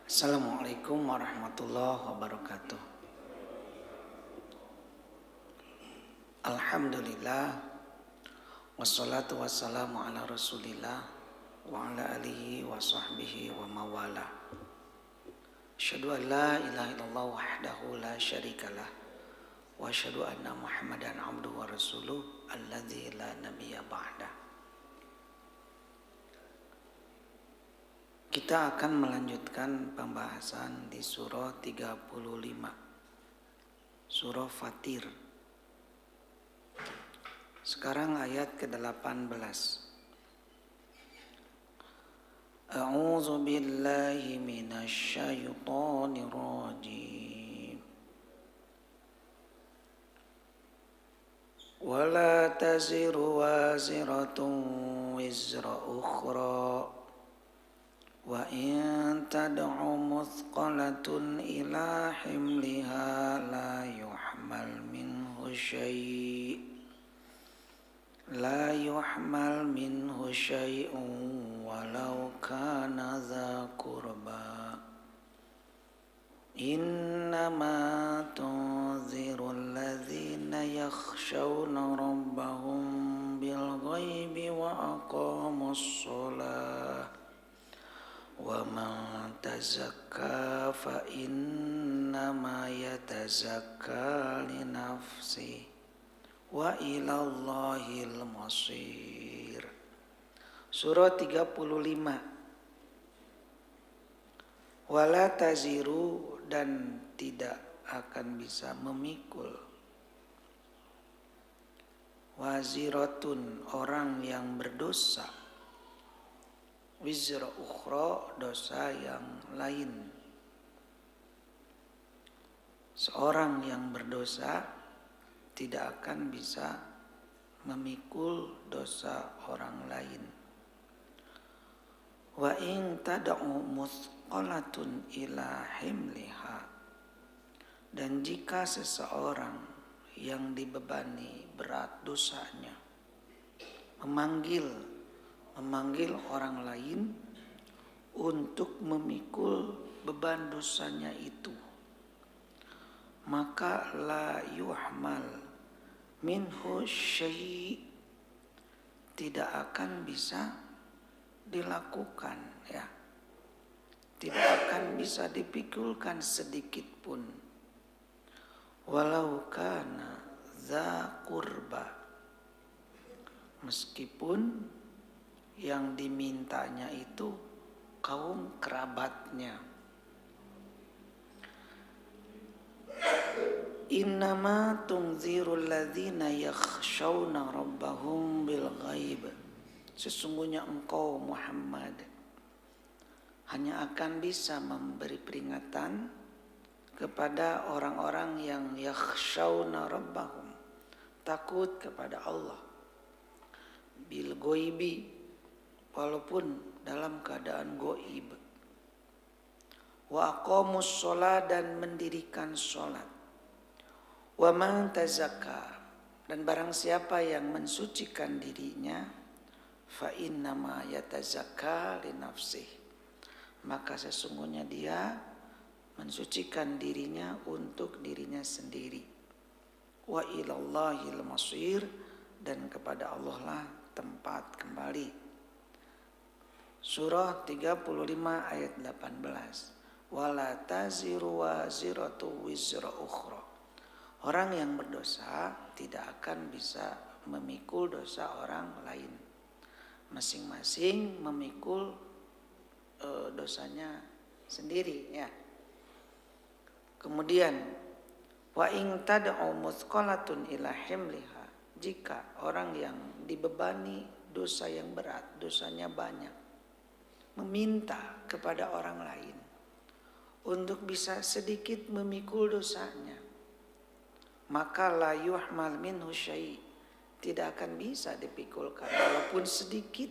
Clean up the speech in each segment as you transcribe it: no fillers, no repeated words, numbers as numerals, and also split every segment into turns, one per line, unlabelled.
Assalamualaikum warahmatullahi wabarakatuh. Alhamdulillah, wassalatu wassalamu ala rasulillah wa ala alihi wa sahbihi wa mawala. Asyhadu an la ilaha illallah wahdahu la syarikalah wa asyhadu anna Muhammadan abduhu wa rasuluh alladzi la nabiyya ba'da. Kita akan melanjutkan pembahasan di surah 35, surah Fatir. Sekarang ayat ke-18. A'udzu billahi minasy syaithanir rajim. Wala taziru waziratun wizra ukhra. Wa in tad'u muthqalatun ila himliha la yuhmal minhu syai'un walau kana dha qurba. Innama tunziru alladhina yakhshawna rabbahum bil ghaibi wa aqamus shalah. Wa man tazakka fa innama yatazakka li nafsihi wa ilallahil masir. Surah 35. Wala taziru, dan tidak akan bisa memikul, waziratun, orang yang berdosa, wizra ukhra, dosa yang lain. Seorang yang berdosa tidak akan bisa memikul dosa orang lain. Wa in tad'u muthqalatun ila himliha, dan jika seseorang yang dibebani berat dosanya memanggil orang lain untuk memikul beban dosanya itu, maka la yuhmal minhu syai', tidak akan bisa dilakukan, ya, tidak akan bisa dipikulkan sedikit pun. Walau kana dza qurba, meskipun yang dimintanya itu kaum kerabatnya. Innama tunzirul ladzina yakhshawna rabbahum bil ghaib, sesungguhnya engkau Muhammad hanya akan bisa memberi peringatan kepada orang-orang yang yakhshawna rabbahum, takut kepada Allah, bil ghaibi, walaupun dalam keadaan goib, wa aqamus sholat, dan mendirikan sholat, wa man tazakka, dan barang siapa yang mensucikan dirinya, fa innama yatazakka li nafsihi, maka sesungguhnya dia mensucikan dirinya untuk dirinya sendiri. Wa ilallahil masir, dan kepada Allah lah tempat kembali. Surah 35 ayat 18. Wala taziru waziratu wizra ukhra, orang yang berdosa tidak akan bisa memikul dosa orang lain, masing-masing memikul dosanya sendiri, ya. Kemudian wa in tad'u muthqalatun ila himliha, jika orang yang dibebani dosa yang berat, dosanya banyak, meminta kepada orang lain untuk bisa sedikit memikul dosanya, maka la yuhmal minhu syai', tidak akan bisa dipikulkan walaupun sedikit.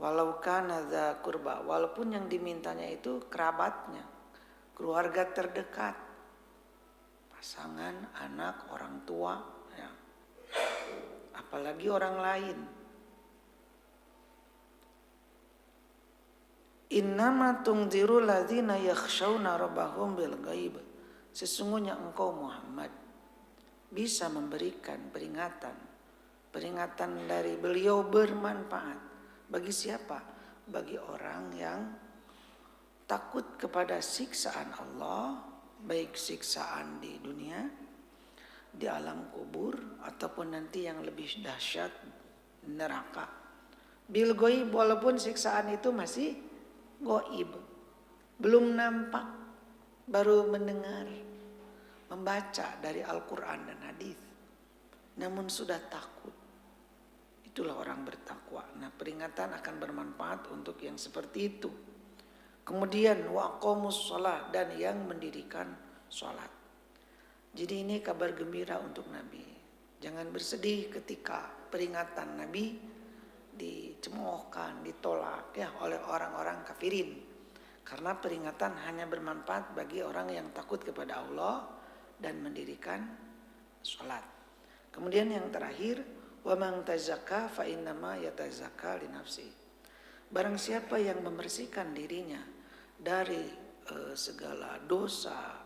Walau kana dza qurba, walaupun yang dimintanya itu kerabatnya, keluarga terdekat, pasangan, anak, orang tua, ya. Apalagi orang lain. Innama tungdziru ladzina yakhshawna rabbahum bil ghaib. Sesungguhnya engkau Muhammad bisa memberikan peringatan. Peringatan dari beliau bermanfaat. Bagi siapa? Bagi orang yang takut kepada siksaan Allah, baik siksaan di dunia, di alam kubur, ataupun nanti yang lebih dahsyat, neraka. Bil ghaib, walaupun siksaan itu masih ghaib, belum nampak, baru mendengar, membaca dari Al-Quran dan hadis, namun sudah takut. Itulah orang bertakwa. Nah, peringatan akan bermanfaat untuk yang seperti itu. Kemudian waqamus shalah, dan yang mendirikan sholat. Jadi ini kabar gembira untuk Nabi. Jangan bersedih ketika peringatan Nabi dicemoohkan, ditolak ya oleh orang-orang kafirin. Karena peringatan hanya bermanfaat bagi orang yang takut kepada Allah dan mendirikan sholat. Kemudian yang terakhir, wa man tazakka fa innama yatazakka li nafsi. Barang siapa yang membersihkan dirinya dari segala dosa,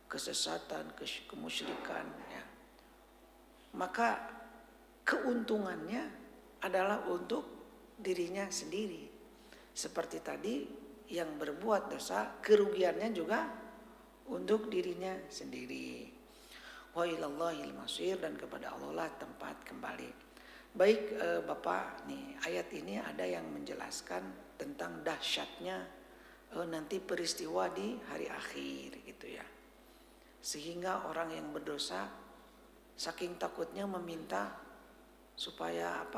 kesesatan, kemusyrikan, ya, maka keuntungannya adalah untuk dirinya sendiri. Seperti tadi, yang berbuat dosa, kerugiannya juga untuk dirinya sendiri. Wa ilallahil masir, dan kepada Allah lah tempat kembali. Baik Bapak, nih ayat ini ada yang menjelaskan tentang dahsyatnya nanti peristiwa di hari akhir gitu ya. Sehingga orang yang berdosa saking takutnya meminta supaya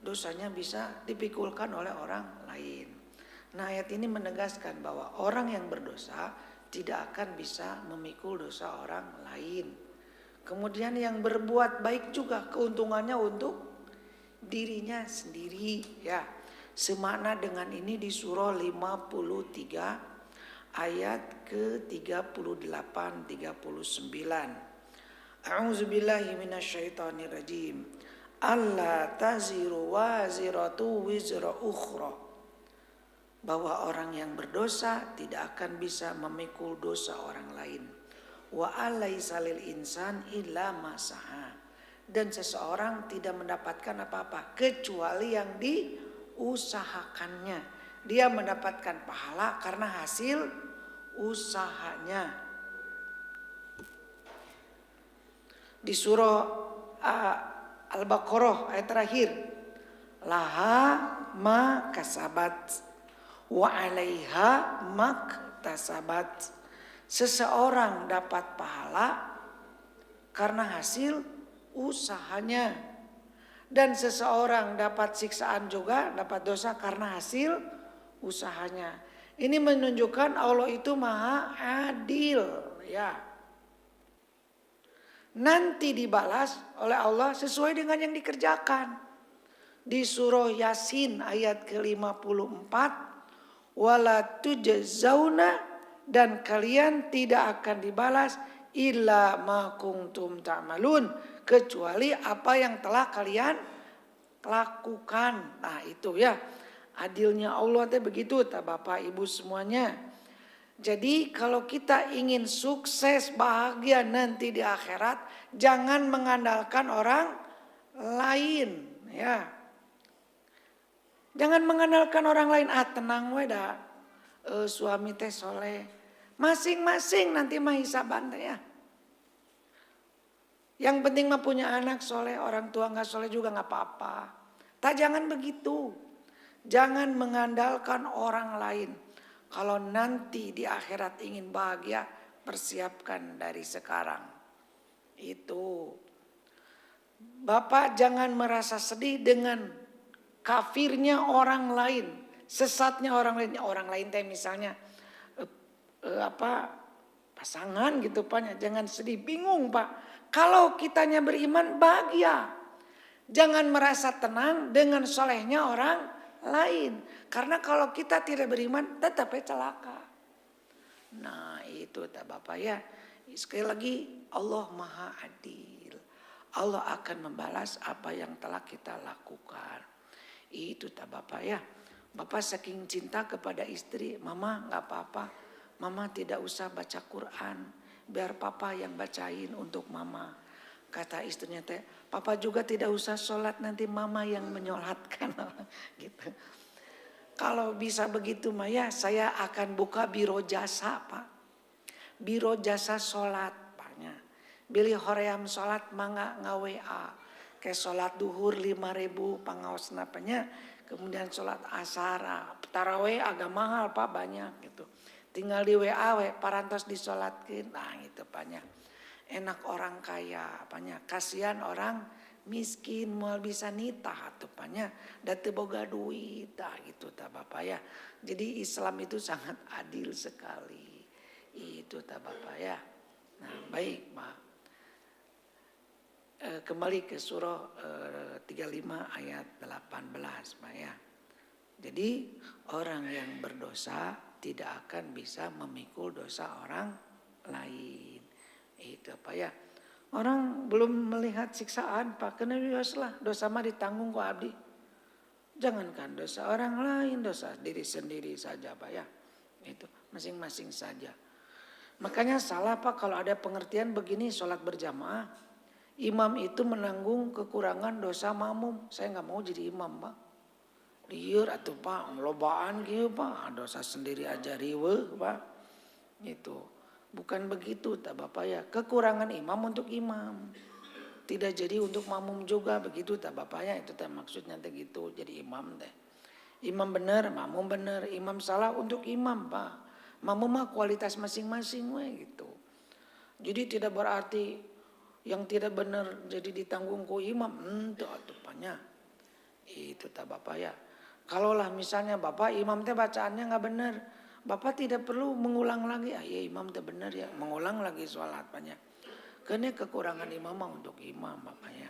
dosanya bisa dipikulkan oleh orang lain. Nah, ayat ini menegaskan bahwa orang yang berdosa tidak akan bisa memikul dosa orang lain. Kemudian yang berbuat baik juga keuntungannya untuk dirinya sendiri ya. Semakna dengan ini di surah 53 ayat ke-38 39. A'udzubillahi minasyaitonirrajim. Alla taziru waziratu wizra ukhra. Bahwa orang yang berdosa tidak akan bisa memikul dosa orang lain. Wa alaisa lil insan illa ma sa'a. Dan seseorang tidak mendapatkan apa-apa kecuali yang diusahakannya. Dia mendapatkan pahala karena hasil usahanya. Di surah Al-Baqarah ayat terakhir, laha ma kasabat wa 'alaiha maktasabat. Seseorang dapat pahala karena hasil usahanya, dan seseorang dapat siksaan juga, dapat dosa karena hasil usahanya. Ini menunjukkan Allah itu maha adil ya. Nanti dibalas oleh Allah sesuai dengan yang dikerjakan. Di surah Yasin ayat ke-54, wala tujzauna, dan kalian tidak akan dibalas illa ma kuntum ta'malun, kecuali apa yang telah kalian lakukan. Nah itu ya, adilnya Allah teh begitu tak Bapak Ibu semuanya. Jadi kalau kita ingin sukses bahagia nanti di akhirat, jangan mengandalkan orang lain ya. Jangan mengandalkan orang lain. Tenang we dah, suami teh soleh. Masing-masing nanti mah hisaban teh ya. Yang penting mah punya anak soleh, orang tua nggak soleh juga nggak apa-apa. Jangan begitu. Jangan mengandalkan orang lain. Kalau nanti di akhirat ingin bahagia, persiapkan dari sekarang. Itu. Bapak jangan merasa sedih dengan kafirnya orang lain, sesatnya orang lain. Orang lain teh misalnya pasangan gitu Pak, jangan sedih, bingung Pak. Kalau kitanya beriman bahagia. Jangan merasa tenang dengan solehnya orang lain. Karena kalau kita tidak beriman tetap celaka. Nah itu tak Bapak ya. Sekali lagi Allah maha adil. Allah akan membalas apa yang telah kita lakukan. Itu tak Bapak ya. Bapak saking cinta kepada istri, mama nggak apa-apa, mama tidak usah baca Quran, biar papa yang bacain untuk mama. Kata istrinya teh, papa juga tidak usah sholat, nanti mama yang menyolatkan. Gitu. Kalau bisa begitu Maya, saya akan buka biro jasa Pak. Biro jasa sholat Paknya. Bili hoream sholat mangga nga-WA. Kayak sholat duhur 5.000 pangaos napanya. Kemudian sholat asar, taraweh agak mahal Pak, banyak gitu. Tinggal di WA parantos disolatkin, nah gitu Paknya. Enak orang kaya Paknya, kasihan orang miskin moal bisa nitah tuh Paknya, da teu boga duit gitu ta Bapak ya. Jadi Islam itu sangat adil sekali. Itu ta Bapak ya. Nah, baik Pak. Kembali ke surah 35 ayat 18 Pak ya. Jadi orang yang berdosa tidak akan bisa memikul dosa orang lain. Itu Pak ya. Orang belum melihat siksaan Pak, kena biaslah dosa mah ditanggung ku abdi. Jangankan dosa orang lain, dosa diri sendiri saja Pak ya. Itu masing-masing saja. Makanya salah Pak kalau ada pengertian begini sholat berjamaah. Imam itu menanggung kekurangan dosa makmum. Saya nggak mau jadi imam Pak. Liur atuh Pak, lobaan gitu Pak, dosa sendiri aja riweuh Pak. Itu bukan begitu tak Bapak ya. Kekurangan imam untuk imam, tidak jadi untuk makmum juga begitu tak Bapak ya. Itu tak maksudnya teh gitu. Jadi imam teh. Imam benar, makmum benar. Imam salah untuk imam Pak. Makmum mah kualitas masing-masing we gitu. Jadi tidak berarti yang tidak benar jadi ditanggung ku imam, itu atupannya. Itu tak Bapak ya. Kalaulah misalnya Bapak imam teh bacaannya nggak benar, Bapak tidak perlu mengulang lagi. Ya imam teh benar ya, mengulang lagi sholat banyak. Karena kekurangan imam untuk imam Bapak ya.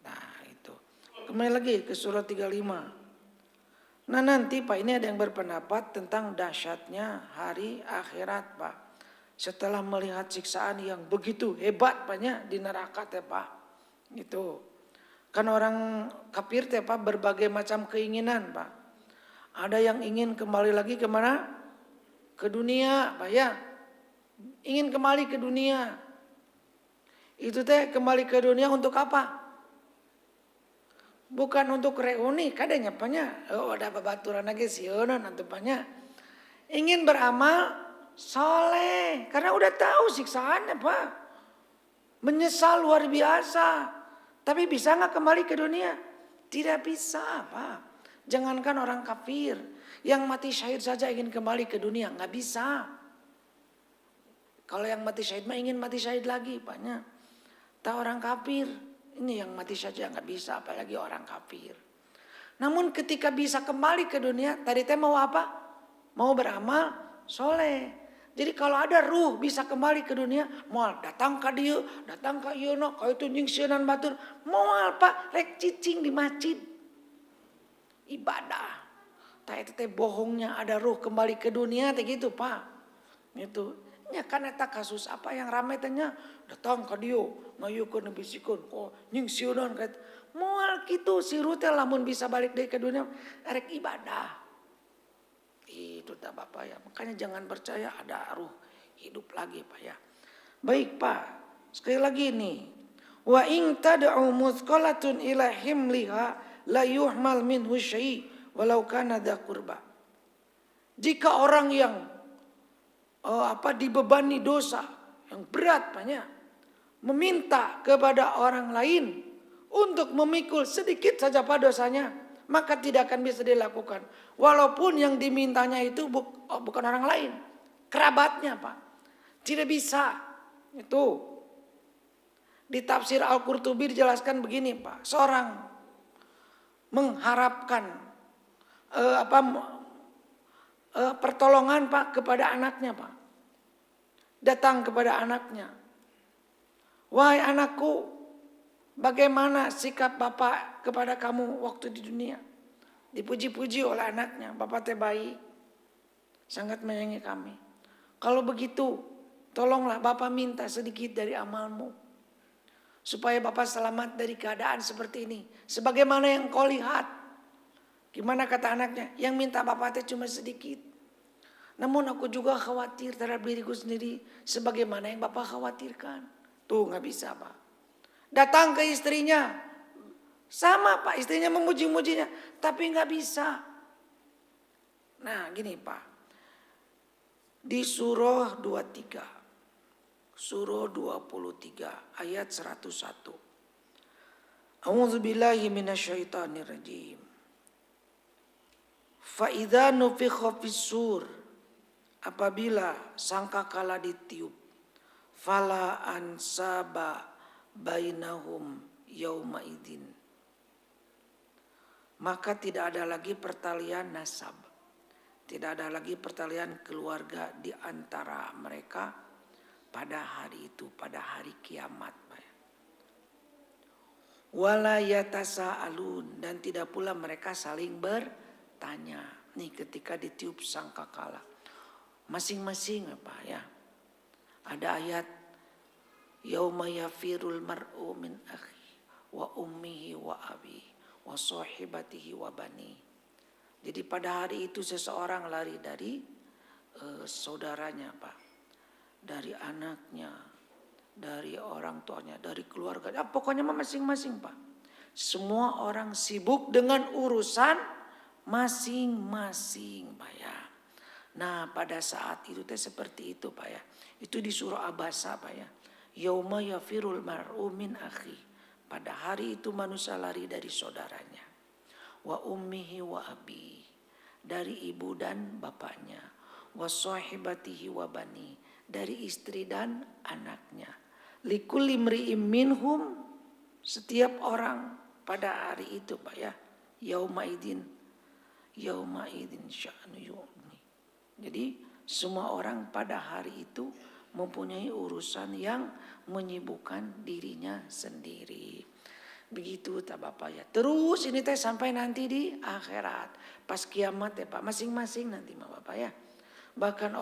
Nah itu. Kembali lagi ke surah 35. Nah nanti Pak ini ada yang berpendapat tentang dahsyatnya hari akhirat Pak. Setelah melihat siksaan yang begitu hebat Paknya di neraka teh Pak. Gitu. Kan orang kafir teh Pak berbagai macam keinginan Pak. Ada yang ingin kembali lagi kemana? Ke dunia Pak ya. Ingin kembali ke dunia. Itu teh kembali ke dunia untuk apa? Bukan untuk reuni kadanya Paknya. Oh ada babaturan lagi sionan atau Paknya. Ingin beramal soleh, karena udah tahu siksaannya Pak. Menyesal luar biasa. Tapi bisa gak kembali ke dunia? Tidak bisa Pak. Jangankan orang kafir. Yang mati syahid saja ingin kembali ke dunia. Gak bisa. Kalau yang mati syahid mah ingin mati syahid lagi Paknya. Tak orang kafir. Ini yang mati saja gak bisa. Apalagi orang kafir. Namun ketika bisa kembali ke dunia. Tadi teh mau apa? Mau beramal soleh. Jadi kalau ada ruh bisa kembali ke dunia, moal datang ke dia, datang ke ieu na, ka itu nyingsieunan batur, moal Pak rek cicing di masjid. Ibadah. Tah eta teh bohongnya ada ruh kembali ke dunia teh gitu Pak. Gitu. Nya kan eta kasus apa yang rame teh nya, datang ka dia, ngayeukeun bisikeun, kok nyingsieunan ka moal kitu si ruh teh lamun bisa balik deui ke dunia rek ibadah. Itu tak Bapak ya. Makanya jangan percaya ada ruh hidup lagi Pak ya. Baik Pak. Sekali lagi nih. Wa in tad'u muthqalatun ila himliha la yuhmal minhu syai' walau kana dza qurba. Jika orang yang dibebani dosa yang berat Pak ya, meminta kepada orang lain untuk memikul sedikit saja Pak dosanya, maka tidak akan bisa dilakukan. Walaupun yang dimintanya itu bukan orang lain. Kerabatnya Pak. Tidak bisa. Itu. Di tafsir Al-Qurtubi dijelaskan begini Pak. Seorang mengharapkan pertolongan Pak kepada anaknya Pak. Datang kepada anaknya. Wahai anakku, bagaimana sikap Bapak kepada kamu waktu di dunia? Dipuji-puji oleh anaknya, Bapak teh baik, sangat menyayangi kami. Kalau begitu, tolonglah Bapak minta sedikit dari amalmu, supaya Bapak selamat dari keadaan seperti ini. Sebagaimana yang kau lihat, Gimana kata anaknya? Yang minta bapak teh cuma sedikit. Namun aku juga khawatir terhadap diriku sendiri sebagaimana yang bapak khawatirkan. Tuh nggak bisa pak. Datang ke istrinya, sama pak, istrinya memuji-mujinya, tapi nggak bisa. Nah gini pak, di surah 23, surah 23 ayat 101. A'udzubillahi minasyaitonirrajim. Fa idza nufikha fis-sur, apabila sangkakala ditiup, fala ansaba bainahum yauma idzin, maka tidak ada lagi pertalian nasab, tidak ada lagi pertalian keluarga di antara mereka pada hari itu, pada hari kiamat. Wala yatasaalun, dan tidak pula mereka saling bertanya. Nih ketika ditiup sangkakala, masing-masing apa ya? Ada ayat yauma yafirul mar'u min akhi wa ummihi wa abi wa sahibatihi wa bani. Jadi pada hari itu seseorang lari dari saudaranya pak, dari anaknya, dari orang tuanya, dari keluarga, pokoknya masing-masing pak. Semua orang sibuk dengan urusan masing-masing pak ya. Nah pada saat itu teh seperti itu pak ya. Itu di surah Abasa pak ya. Yauma yafirul mar'u min akhi. Pada hari itu manusia lari dari saudaranya. Wa ummihi wa abi, dari ibu dan bapaknya. Wa sahibatihi wa bani, dari istri dan anaknya. Likulli imri'im minhum, setiap orang pada hari itu pak ya, yauma idzin sya'nu yu'ni. Jadi semua orang pada hari itu mempunyai urusan yang menyibukkan dirinya sendiri. Begitu tak bapak ya. Terus ini teh sampai nanti di akhirat, pas kiamat ya pak, masing-masing nanti bapak ya. Bahkan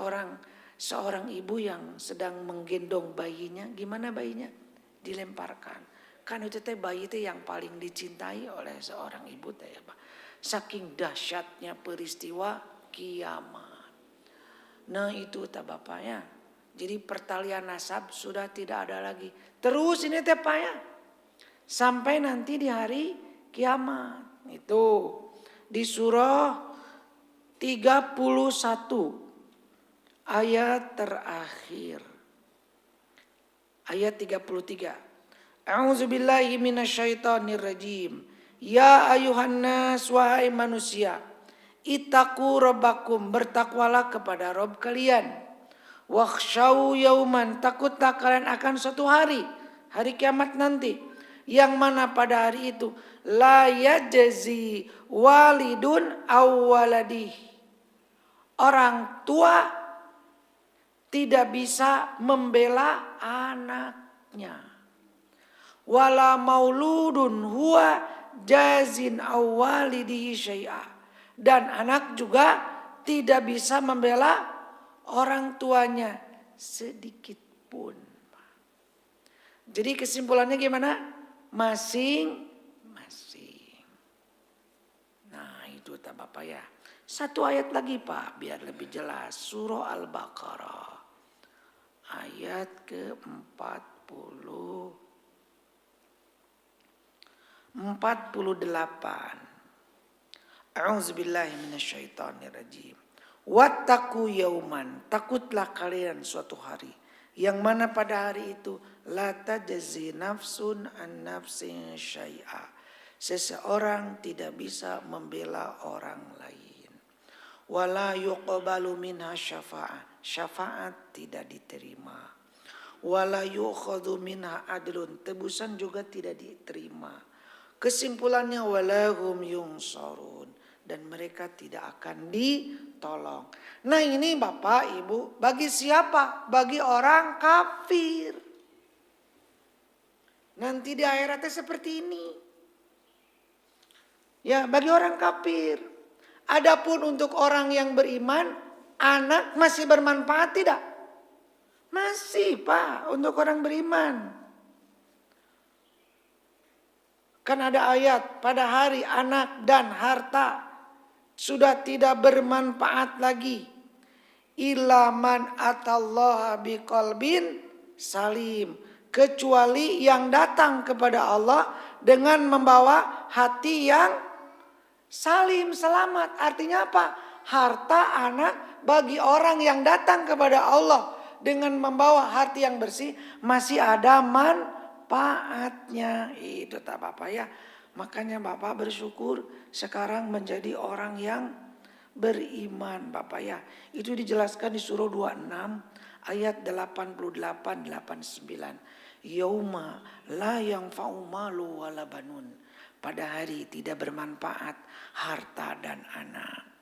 seorang ibu yang sedang menggendong bayinya, gimana bayinya? Dilemparkan. Kan itu teh bayi teh yang paling dicintai oleh seorang ibu teh ya pak. Saking dahsyatnya peristiwa kiamat. Nah itu tak bapak ya. Jadi pertalian nasab sudah tidak ada lagi. Terus ini teh pak ya, sampai nanti di hari kiamat. Itu di surah 31. Ayat terakhir. Ayat 33. A'udzubillahi minasyaitonirrajim. Ya ayuhan nas, wahai manusia, ittaqu rabbakum, bertakwalah kepada Rabb kalian. Wakhshaw yauman, takutlah kalian akan suatu hari, hari kiamat nanti, yang mana pada hari itu la yajzi walidun aw waladih, orang tua tidak bisa membela anaknya. Wala mauludun huwa jazin awwalidihi syai'a, dan anak juga tidak bisa membela orang tuanya sedikit pun. Jadi kesimpulannya gimana? Masing-masing. Nah itu tak bapak ya. Satu ayat lagi pak biar lebih jelas. Surah Al-Baqarah ayat ke-48. A'udzubillahi minasyaitonirrajim. Wattaqu yauman, takutlah kalian suatu hari, yang mana pada hari itu la tajzi nafsun an nafsin syai'a, seseorang tidak bisa membela orang lain. Wala yuqbalu minha syafa'ah, syafaat tidak diterima. Wala yukhadhu minha adlun, tebusan juga tidak diterima. Kesimpulannya walahum yunsarun, dan mereka tidak akan ditolong. Nah ini bapak ibu, bagi siapa? Bagi orang kafir. Nanti di akhiratnya seperti ini. Ya bagi orang kafir. Adapun untuk orang yang beriman, anak masih bermanfaat tidak? Masih pak, untuk orang beriman. Kan ada ayat pada hari anak dan harta sudah tidak bermanfaat lagi. Illa man atallaha biqalbin salim, kecuali yang datang kepada Allah dengan membawa hati yang salim, selamat. Artinya apa? Harta anak bagi orang yang datang kepada Allah dengan membawa hati yang bersih masih ada manfaatnya. Itu tak Bapak ya. Makanya Bapak bersyukur sekarang menjadi orang yang beriman Bapak ya. Itu dijelaskan di surah 26 ayat 88-89. Yauma la yanfa'u malu wala banun. Pada hari tidak bermanfaat harta dan anak.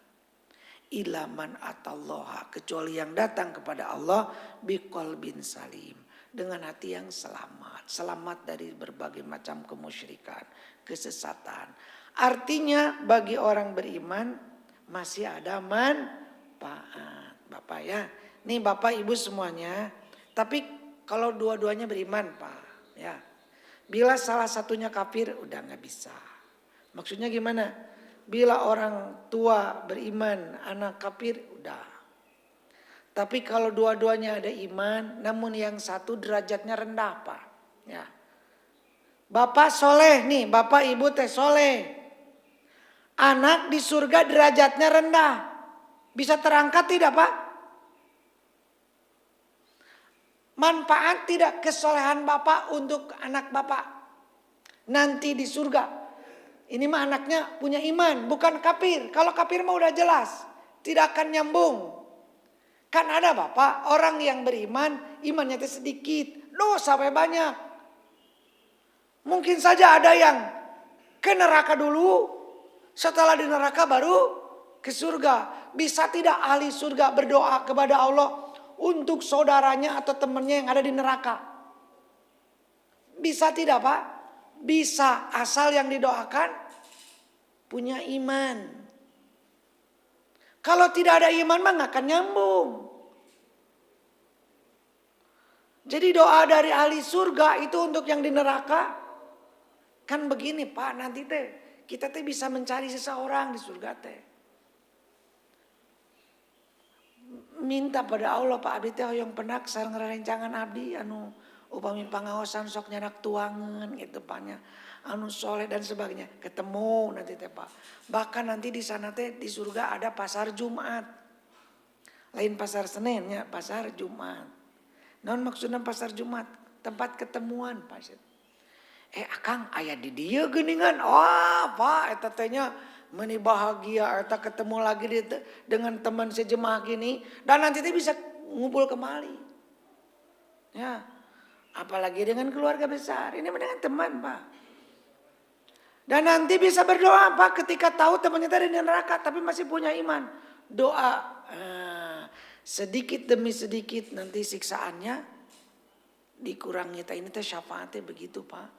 Ilaman atallaha, kecuali yang datang kepada Allah biqalbin salim, dengan hati yang selamat. Selamat dari berbagai macam kemusyrikan, kesesatan. Artinya bagi orang beriman masih ada manfaat Bapak ya. Nih Bapak Ibu semuanya. Tapi kalau dua-duanya beriman Pak ya. Bila salah satunya kafir udah gak bisa. Maksudnya gimana? Bila orang tua beriman, anak kafir udah. Tapi kalau dua-duanya ada iman, namun yang satu derajatnya rendah Pak ya. Bapak soleh nih, Bapak Ibu teh soleh. Anak di surga derajatnya rendah. Bisa terangkat tidak Pak? Manfaat tidak kesolehan Bapak untuk anak Bapak nanti di surga? Ini mah anaknya punya iman, bukan kafir. Kalau kafir mah udah jelas, tidak akan nyambung. Kan ada Bapak orang yang beriman, imannya itu sedikit, dosa banyak. Mungkin saja ada yang ke neraka dulu, setelah di neraka baru ke surga. Bisa tidak ahli surga berdoa kepada Allah untuk saudaranya atau temannya yang ada di neraka? Bisa tidak Pak? Bisa, asal yang didoakan punya iman. Kalau tidak ada iman mah gak akan nyambung. Jadi doa dari ahli surga itu untuk yang di neraka. Kan begini Pak, nanti teh kita teh bisa mencari seseorang di surga teh. Minta pada Allah Pak abdi teh hoyong penak sareng rerencangan abdi anu upami pangaosan sok nyanak tuangan gitu Paknya, anu soleh dan sebagainya. Ketemu nanti teh Pak. Bahkan nanti di sana teh di surga ada pasar Jumat. Lain pasar Senin ya, pasar Jumat. Naon maksudnya pasar Jumat? Tempat ketemuan Pak. Akang aya di dieu geuningan. Wah Pak eta teh nya meni bahagia eta ketemu lagi dengan teman sejemaah gini, dan nanti teh bisa ngumpul kembali. Ya. Apalagi dengan keluarga besar. Ini dengan teman Pak. Dan nanti bisa berdoa Pak ketika tahu temannya tadi di neraka tapi masih punya iman. Doa sedikit demi sedikit nanti siksaannya dikurangi. Ini teh syafaatnya begitu Pak.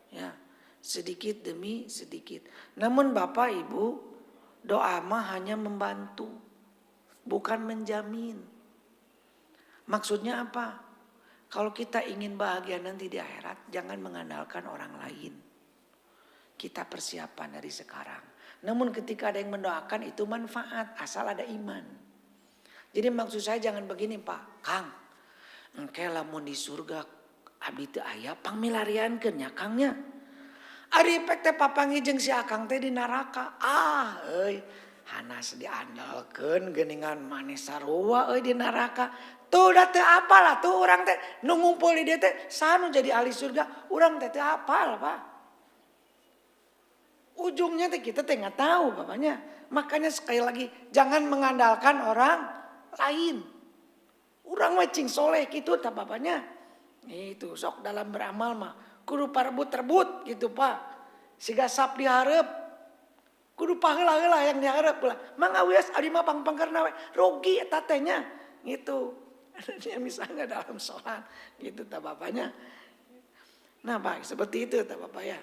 Ya. Sedikit demi sedikit. Namun Bapak Ibu, doa mah hanya membantu, bukan menjamin. Maksudnya apa? Kalau kita ingin bahagia nanti di akhirat, jangan mengandalkan orang lain. Kita persiapan dari sekarang. Namun ketika ada yang mendoakan itu manfaat, asal ada iman. Jadi maksud saya jangan begini Pak, Kang, engke lamun di surga abdi teu aya pangmilariankeun nya Kangnya. Ari pek teh papangi jeung si Akang teh di neraka. Hanas diandalkeun geuningan manis sarua di neraka. Tuh udah teu apal lah tuh orang teh nu ngumpul di dieu teh sanu jadi ahli surga, urang teh teu apal Pak. Ujungnya teh kita teh enggak tahu Bapaknya. Makanya sekali lagi jangan mengandalkan orang lain. Urang mah cing soleh kitu tah Bapaknya. Itu sok dalam beramal mah kudu parebut-rebut gitu Pak. Siga sap dihareup. Kudu paheula-heula yang dihareup lah. Mangga wias abdi mah pangpangkerna we. Rugi eta teh nya. Gitu. Dia misalnya dalam sholat. Gitu tak Bapaknya. Nah Pak seperti itu tak Bapak ya.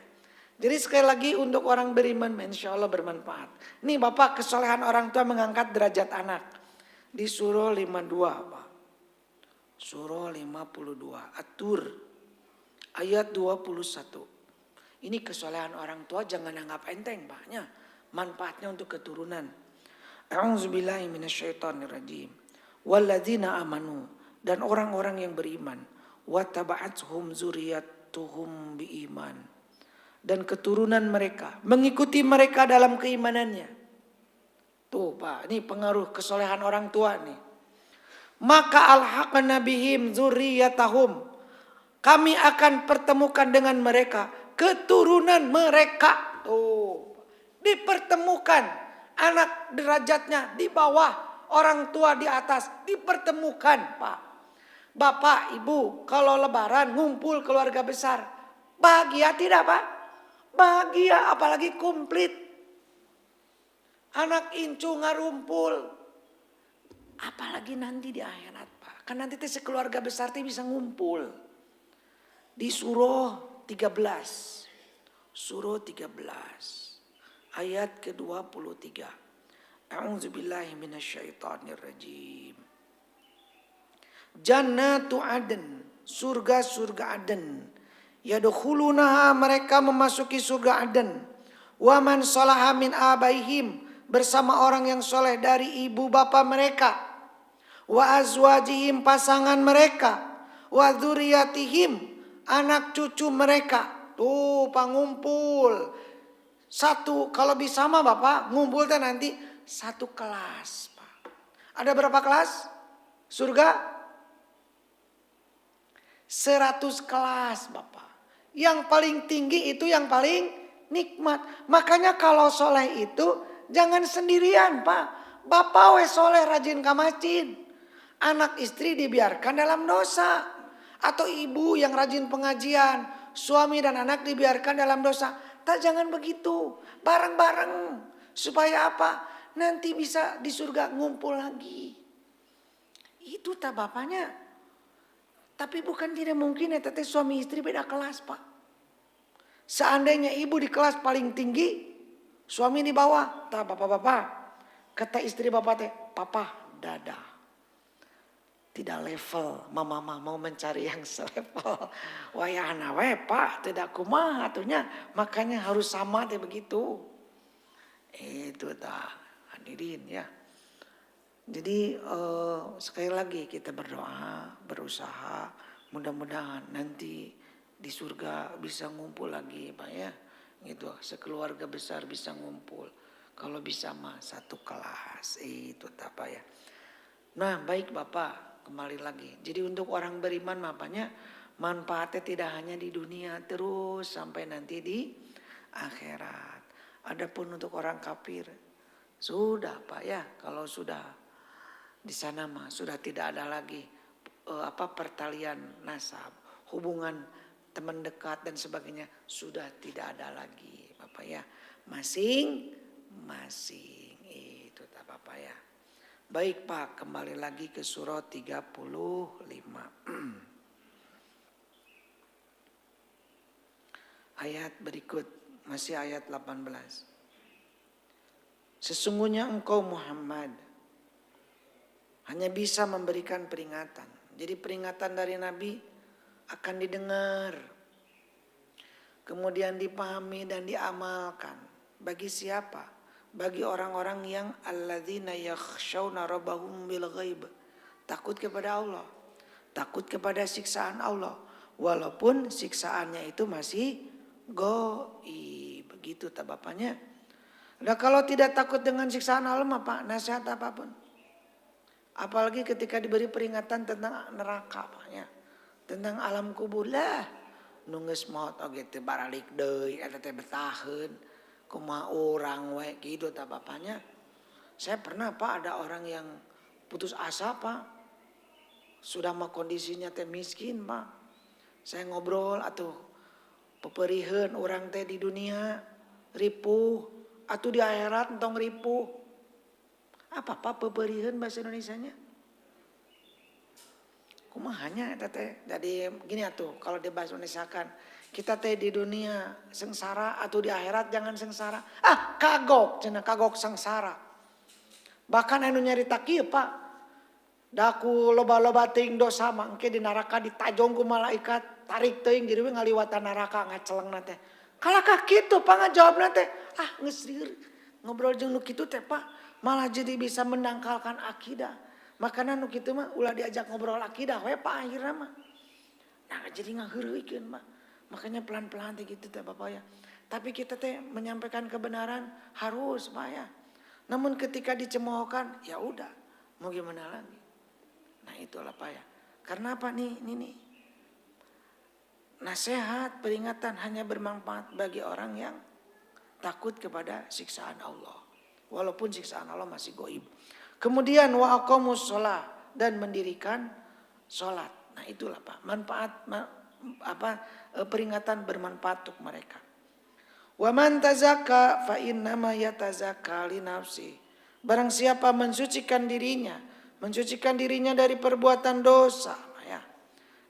Jadi sekali lagi untuk orang beriman insya Allah bermanfaat. Nih Bapak kesolehan orang tua mengangkat derajat anak. Di surah 52 Pak. Surah 52. At-Tur. Ayat 21. Ini kesolehan orang tua jangan anggap enteng Paknya. Manfaatnya untuk keturunan. A'udzubillahi minasyaitonirrajim. Walladzina amanu, dan orang-orang yang beriman, wattaba'athum zuriyatuhum biiman, dan keturunan mereka mengikuti mereka dalam keimanannya. Tuh Pak, ini pengaruh kesolehan orang tua nih. Maka alhaqna bihim zuriyatahum, kami akan pertemukan dengan mereka keturunan mereka. Tuh, dipertemukan, anak derajatnya di bawah, orang tua di atas, dipertemukan Pak. Bapak, Ibu kalau lebaran ngumpul keluarga besar, bahagia tidak Pak? Bahagia, apalagi komplit. Anak incu ngarumpul. Apalagi nanti di akhirat Pak. Kan nanti sekeluarga besar bisa ngumpul. Di surah 13. Surah 13. Ayat ke-23. A'udzubillahi minasyaitonirrajim. Jannatu Aden, surga-surga Aden. Yadkhulunaha, mereka memasuki surga Aden. Wa man salaha min abaihim, bersama orang yang soleh dari ibu bapa mereka. Wa azwajihim, pasangan mereka. Wa dzurriyyatihim, anak cucu mereka. Tuh pangumpul. Satu, kalau bisa mah Bapak ngumpul teh nanti satu kelas Pak. Ada berapa kelas? Surga 100 kelas Bapak. Yang paling tinggi itu yang paling nikmat. Makanya kalau soleh itu jangan sendirian Pak. Bapak we soleh rajin ka masjid. Anak istri dibiarkan dalam dosa. Atau ibu yang rajin pengajian. Suami dan anak dibiarkan dalam dosa. Tak, jangan begitu. Bareng-bareng. Supaya apa? Nanti bisa di surga ngumpul lagi. Itu tak bapaknya. Tapi bukan tidak mungkin ya teteh suami istri beda kelas Pak. Seandainya ibu di kelas paling tinggi, suami di bawah. Tak bapak-bapak. Kata istri bapak teh, papa dada. Tidak level, mama mau mencari yang selevel. Wayahna we Pak, tidak kumaha atunya. Makanya harus sama teh begitu. Itu tak hadirin ya. Jadi sekali lagi kita berdoa, berusaha, mudah-mudahan nanti di surga bisa ngumpul lagi Pak ya. Gitu, sekeluarga besar bisa ngumpul. Kalau bisa mah satu kelas, itu tak Pak ya. Nah baik Bapak, kembali lagi. Jadi untuk orang beriman makanya manfaatnya tidak hanya di dunia terus sampai nanti di akhirat. Adapun untuk orang kafir sudah Pak ya, kalau sudah di sana mah sudah tidak ada lagi pertalian nasab, hubungan teman dekat dan sebagainya sudah tidak ada lagi Bapak ya. Masing-masing itu tak Bapak ya. Baik Pak, kembali lagi ke surah 35. Ayat berikut, masih ayat 18. Sesungguhnya engkau Muhammad hanya bisa memberikan peringatan. Jadi peringatan dari Nabi akan didengar, kemudian dipahami dan diamalkan. Bagi siapa? Bagi orang-orang yang alladzina yakhshawna rabbahum bil ghaib. Takut kepada Allah. Takut kepada siksaan Allah. Walaupun siksaannya itu masih gaib. Begitu tak bapaknya. Nah kalau tidak takut dengan siksaan Allah Pak, nasihat apapun. Apalagi ketika diberi peringatan tentang neraka Pak ya. Tentang alam kubur lah. Nungges maut oge teu baralik deui eta teh betaheun. Kumaha urang we gitu tak bapaknya. Saya pernah Pak ada orang yang putus asa Pak. Sudah mah kondisinya teh miskin Pak. Saya ngobrol atuh peperiheun urang teh di dunia ripuh atuh di akhirat entong ripuh. Apa Pak peperiheun bahasa Indonesianya? Kumahanya eta teh. Jadi gini atuh kalau di bahasa Indonesia kan kita teh di dunia sengsara atau di akhirat jangan sengsara. Kagok cenah kagok sengsara. Bahkan anu nyarita kieu Pak. Daku loba-loba teuing dosa mangke di neraka ditajong ku malaikat, tarik teuing jadi we ngaliwatan neraka ngacelengna teh. Kalakah kitu Pak ngajawabna teh? Geus ngobrol jeung nu kitu teh Pak. Malah jadi bisa mendangkalkan akidah. Makanya nu kitu mah ulah diajak ngobrol akidah we Pak akhirna mah. Nah jadi ngaheureuikeun mah. Makanya pelan-pelan teh gitu teh Bapak ya. Tapi kita teh menyampaikan kebenaran harus Pak ya. Namun ketika dicemoohkan ya udah mau gimana lagi. Nah itulah Pak ya. Karena apa nih ini. Nasihat, peringatan hanya bermanfaat bagi orang yang takut kepada siksaan Allah. Walaupun siksaan Allah masih goib. Kemudian wa aqamus shalah dan mendirikan sholat. Nah itulah Pak, manfaat peringatan bermanfaat untuk mereka. Wa man tazakka fa innama yatazakka li nafsi. Barang siapa mensucikan dirinya dari perbuatan dosa, ya.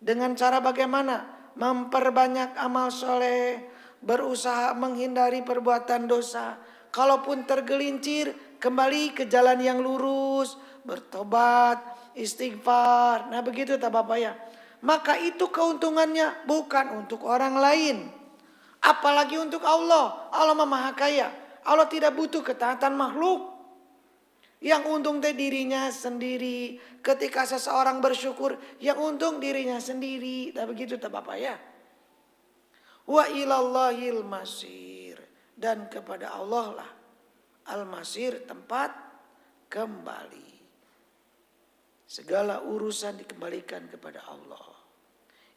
Dengan cara bagaimana? Memperbanyak amal soleh, berusaha menghindari perbuatan dosa. Kalaupun tergelincir, kembali ke jalan yang lurus, bertobat, istighfar. Nah begitu tak Bapak ya. Maka itu keuntungannya bukan untuk orang lain. Apalagi untuk Allah. Allah Maha Kaya. Allah tidak butuh ketaatan makhluk. Yang untung teh dirinya sendiri. Ketika seseorang bersyukur, yang untung dirinya sendiri. Tak begitu tak Bapak ya. Wa ilallahil masir. Dan kepada Allah lah al-masir, tempat kembali. Segala urusan dikembalikan kepada Allah.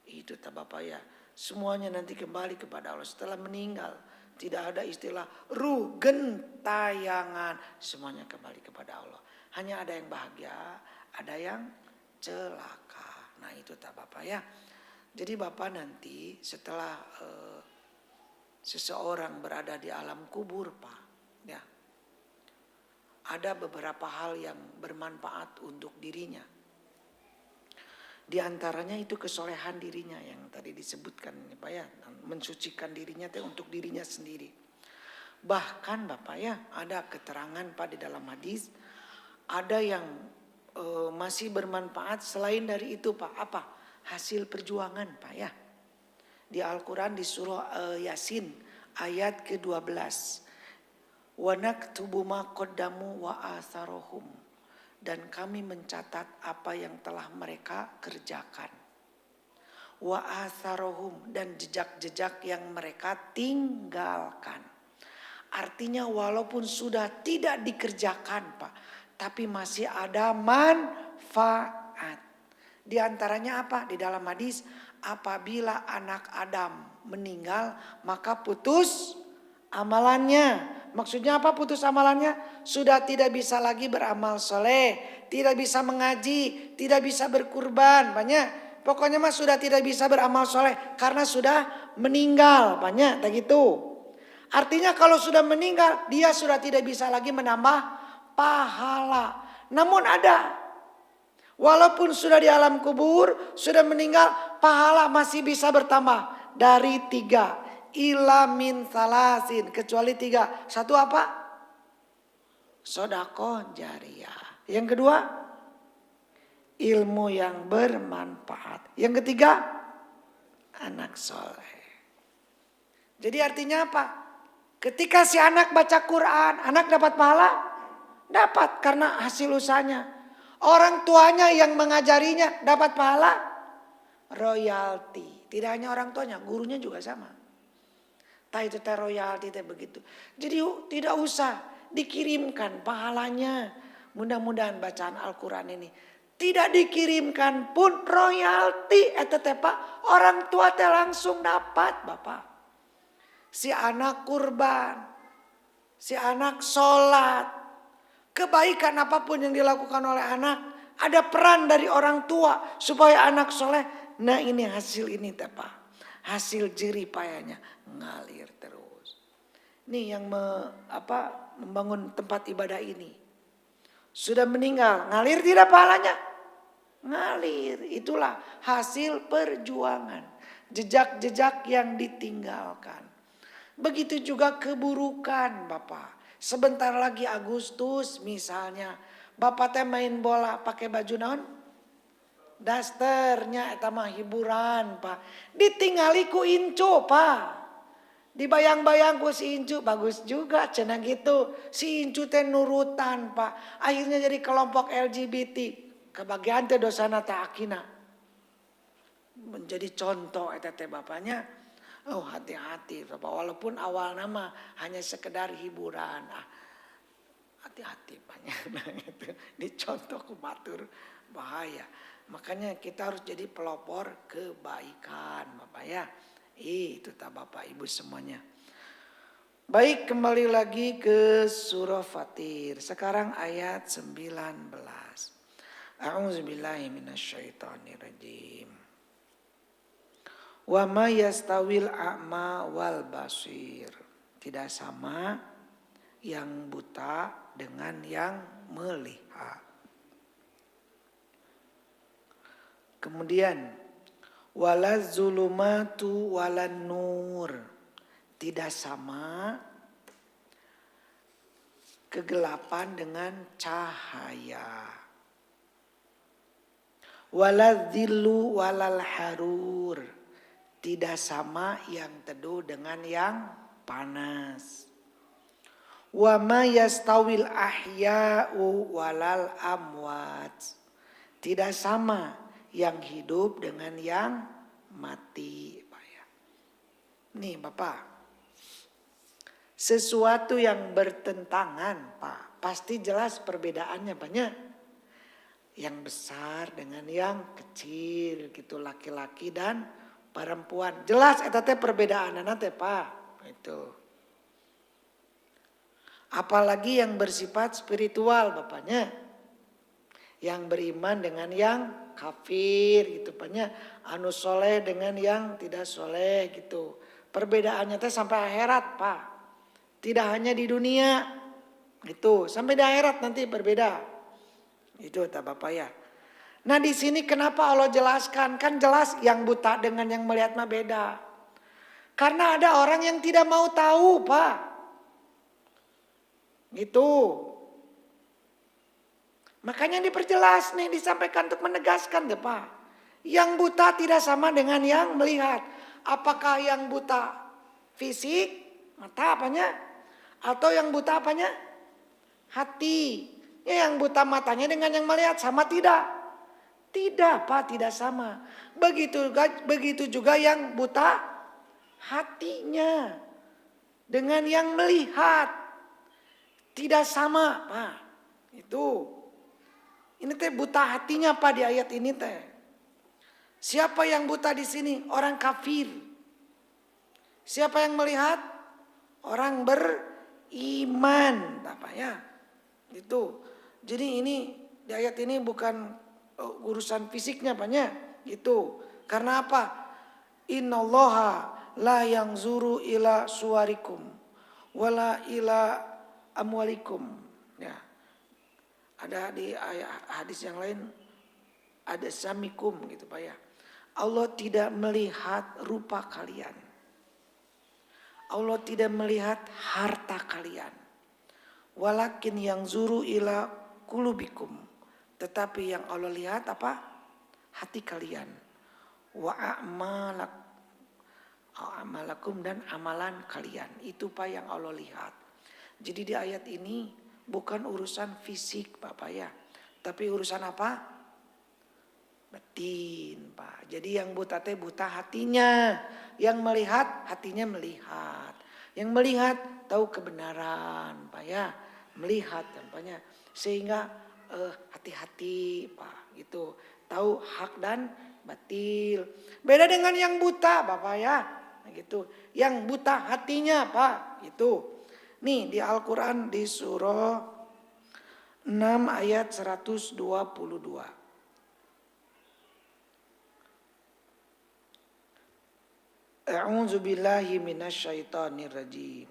Itu tak Bapak ya. Semuanya nanti kembali kepada Allah setelah meninggal. Tidak ada istilah ruh gentayangan. Semuanya kembali kepada Allah. Hanya ada yang bahagia, ada yang celaka. Nah itu tak Bapak ya. Jadi Bapak nanti setelah seseorang berada di alam kubur Pak. Ya. Ada beberapa hal yang bermanfaat untuk dirinya. Di antaranya itu kesolehan dirinya yang tadi disebutkan Pak ya. Mensucikan dirinya untuk dirinya sendiri. Bahkan Bapak ya ada keterangan Pak di dalam hadis. Ada yang masih bermanfaat selain dari itu Pak. Apa? Hasil perjuangan Pak ya. Di Al-Quran di surah Yasin ayat ke-12. Wa naktubu ma qaddamu wa atharohum. Dan kami mencatat apa yang telah mereka kerjakan. Wa atharohum, dan jejak-jejak yang mereka tinggalkan. Artinya walaupun sudah tidak dikerjakan Pak, tapi masih ada manfaat. Di antaranya apa? Di dalam hadis, apabila anak Adam meninggal maka putus amalannya. Maksudnya apa putus amalannya? Sudah tidak bisa lagi beramal soleh, tidak bisa mengaji, tidak bisa berkurban, banyak. Pokoknya mah sudah tidak bisa beramal soleh karena sudah meninggal, banyak, tak gitu. Artinya kalau sudah meninggal dia sudah tidak bisa lagi menambah pahala. Namun ada, walaupun sudah di alam kubur, sudah meninggal, pahala masih bisa bertambah dari 3. Ila min salasin, kecuali 3. Satu apa? Sedekah jariyah. Yang kedua, ilmu yang bermanfaat. Yang ketiga, anak soleh. Jadi artinya apa? Ketika si anak baca Quran, anak dapat pahala? Dapat karena hasil usahanya. Orang tuanya yang mengajarinya dapat pahala? Royalti. Tidak hanya orang tuanya, gurunya juga sama. Itu royalti begitu. Jadi tidak usah dikirimkan pahalanya. Mudah-mudahan bacaan Al-Quran ini tidak dikirimkan pun royalti. Pak, orang tua teh langsung dapat Bapak. Si anak kurban, si anak sholat, kebaikan apapun yang dilakukan oleh anak, ada peran dari orang tua supaya anak soleh. Nah ini hasil ini Pak. Hasil jerih payahnya ngalir terus. Ini yang membangun tempat ibadah ini. Sudah meninggal, ngalir tidak pahalanya? Ngalir. Itulah hasil perjuangan. Jejak-jejak yang ditinggalkan. Begitu juga keburukan Bapak. Sebentar lagi Agustus misalnya. Bapak teh main bola pakai baju naon? Dasternya eta mah hiburan Pak. Ditingali ku inco Pak. Dibayang-bayang ku si Incu bagus juga cenah gitu. Si Incu teh nurutan Pak. Akhirnya jadi kelompok LGBT. Kebagian teh dosana tak akina. Menjadi contoh eta teh bapaknya. Oh hati-hati Bapak, walaupun awal nama hanya sekedar hiburan. Hati-hati banyak gitu. Ini contoh kumatur bahaya. Makanya kita harus jadi pelopor kebaikan Bapak ya. Itu tak Bapak Ibu semuanya. Baik, kembali lagi ke surah Fatir. Sekarang ayat 19. A'udzubillahi minasyaitonirrajim. Wa ma yastawil a'ma wal basir. Tidak sama yang buta dengan yang melihat. Kemudian wala zulumatu walan nur. Tidak sama kegelapan dengan cahaya. Wala dhillu walal harur. Tidak sama yang teduh dengan yang panas. Wa ma yastawil ahya'u walal amwat. Tidak sama yang hidup dengan yang mati. Nih Bapak, sesuatu yang bertentangan Pak, pasti jelas perbedaannya banyak. Yang besar dengan yang kecil gitu, laki-laki dan perempuan. Jelas eta teh perbedaan nanti Pak. Itu. Apalagi yang bersifat spiritual Bapaknya. Yang beriman dengan yang kafir gitu Paknya. Anu soleh dengan yang tidak soleh gitu. Perbedaannya teh sampai akhirat Pak. Tidak hanya di dunia. Itu sampai di akhirat nanti berbeda. Itu tak Bapak ya. Nah di sini kenapa Allah jelaskan? Kan jelas yang buta dengan yang melihat mah beda. Karena ada orang yang tidak mau tahu Pak. Gitu. Makanya diperjelas nih, disampaikan untuk menegaskan deh Pak. Yang buta tidak sama dengan yang melihat. Apakah yang buta fisik, mata apanya? Atau yang buta apanya? Hati. Ya yang buta matanya dengan yang melihat sama tidak? Tidak Pak, tidak sama. Begitu juga yang buta hatinya dengan yang melihat. Tidak sama Pak. Itu. Ini teh buta hatinya Pak di ayat ini teh. Siapa yang buta di sini? Orang kafir. Siapa yang melihat? Orang beriman. Apa ya? Itu. Jadi ini di ayat ini bukan urusan fisiknya banyak gitu. Karena apa? Innallaha la yanzuru ila suwarikum wala ila amwalikum. Ya. Ada di hadis yang lain ada samikum gitu Pak ya. Allah tidak melihat rupa kalian. Allah tidak melihat harta kalian. Walakin yanzuru ila kulubikum. Tetapi yang Allah lihat apa? Hati kalian. Wa a'malakum dan amalan kalian. Itu Pak yang Allah lihat. Jadi di ayat ini bukan urusan fisik Bapak ya. Tapi urusan apa? Batin Pak. Jadi yang buta teh buta hatinya. Yang melihat hatinya melihat. Yang melihat tahu kebenaran Pak ya. Melihat tampaknya. Sehingga hati-hati Pak gitu. Tahu hak dan batil. Beda dengan yang buta Bapak ya. Gitu. Yang buta hatinya Pak gitu. Nih di Al-Quran di surah 6 ayat 122. A'udzu billahi minasyaitonir rajim.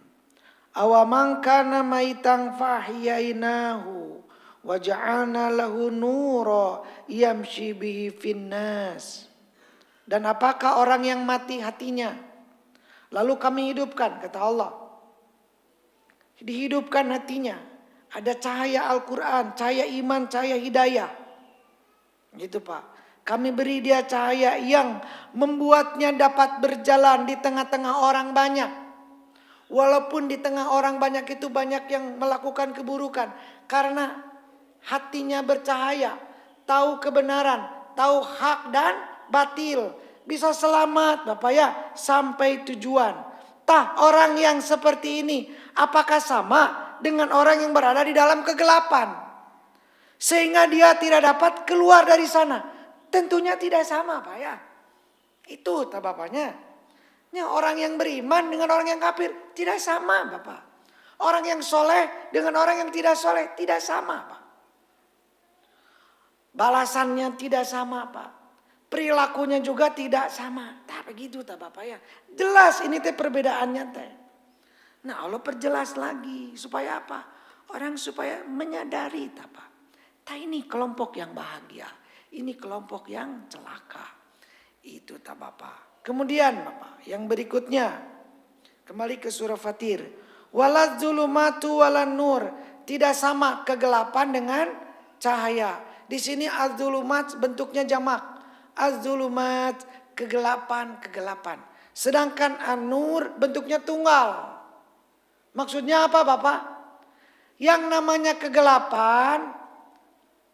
Awaman kana maitan fahyainahu wa ja'alna lahu nura yamshi bihi finnas. Dan apakah orang yang mati hatinya lalu kami hidupkan, kata Allah. Dihidupkan hatinya. Ada cahaya Al-Quran, cahaya iman, cahaya hidayah. Gitu Pak. Kami beri dia cahaya yang membuatnya dapat berjalan di tengah-tengah orang banyak. Walaupun di tengah orang banyak itu banyak yang melakukan keburukan. Karena hatinya bercahaya. Tahu kebenaran. Tahu hak dan batil. Bisa selamat Bapak ya sampai tujuan. Tah orang yang seperti ini apakah sama dengan orang yang berada di dalam kegelapan? Sehingga dia tidak dapat keluar dari sana. Tentunya tidak sama Pak ya. Itu tak Bapaknya. Orang yang beriman dengan orang yang kafir tidak sama Bapak. Orang yang soleh dengan orang yang tidak soleh tidak sama Pak. Balasannya tidak sama Pak. Perilakunya juga tidak sama. Tak begitu tak Bapak ya. Jelas ini teh perbedaannya teh. Nah Allah perjelas lagi. Supaya apa? Orang supaya menyadari tak Pak. Tak ini kelompok yang bahagia. Ini kelompok yang celaka. Itu tak Bapak. Kemudian Bapak, yang berikutnya kembali ke surah Fatir. Walaz zulumatu walan nur, tidak sama kegelapan dengan cahaya. Di sini az-zulumat bentuknya jamak. Az-zulumat kegelapan. Sedangkan an-nur bentuknya tunggal. Maksudnya apa Bapak? Yang namanya kegelapan,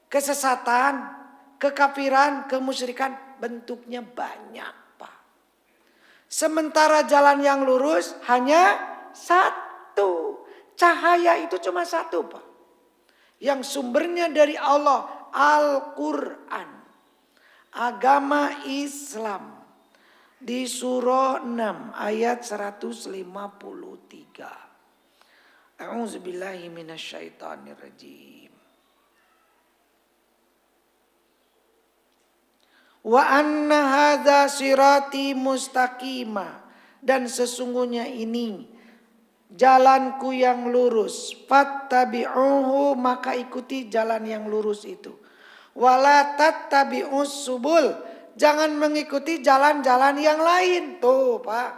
kesesatan, kekafiran, kemusyrikan bentuknya banyak. Sementara jalan yang lurus hanya satu. Cahaya itu cuma satu Pak. Yang sumbernya dari Allah. Al-Quran. Agama Islam. Di surah 6 ayat 153. A'udzubillahi minasyaitonirrajim. Wa anna hadza sirati mustaqima, dan sesungguhnya ini jalanku yang lurus. Fattabi'uhu, maka ikuti jalan yang lurus itu. Wala tattabi'us subul, jangan mengikuti jalan-jalan yang lain. Tuh Pak,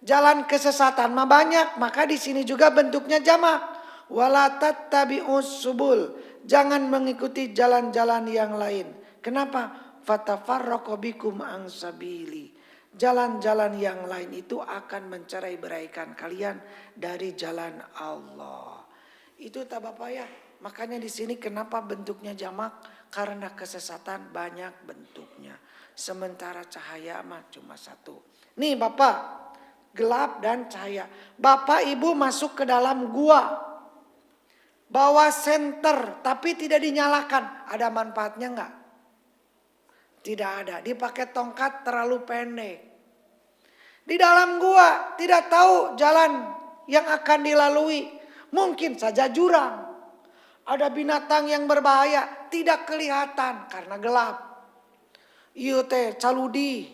jalan kesesatan mah banyak, maka di sini juga bentuknya jamak. Wala tattabi'us subul, jangan mengikuti jalan-jalan yang lain. Kenapa? Fatafarraqu bikum an sabili. Jalan-jalan yang lain itu akan mencerai-beraikan kalian dari jalan Allah. Itu tak Bapak ya. Makanya di sini kenapa bentuknya jamak? Karena kesesatan banyak bentuknya. Sementara cahaya mah cuma satu. Nih Bapak, gelap dan cahaya. Bapak Ibu masuk ke dalam gua. Bawa senter tapi tidak dinyalakan. Ada manfaatnya enggak? Tidak ada. Dipakai tongkat terlalu pendek. Di dalam gua tidak tahu jalan yang akan dilalui. Mungkin saja jurang. Ada binatang yang berbahaya. Tidak kelihatan karena gelap. Iya teh caludi.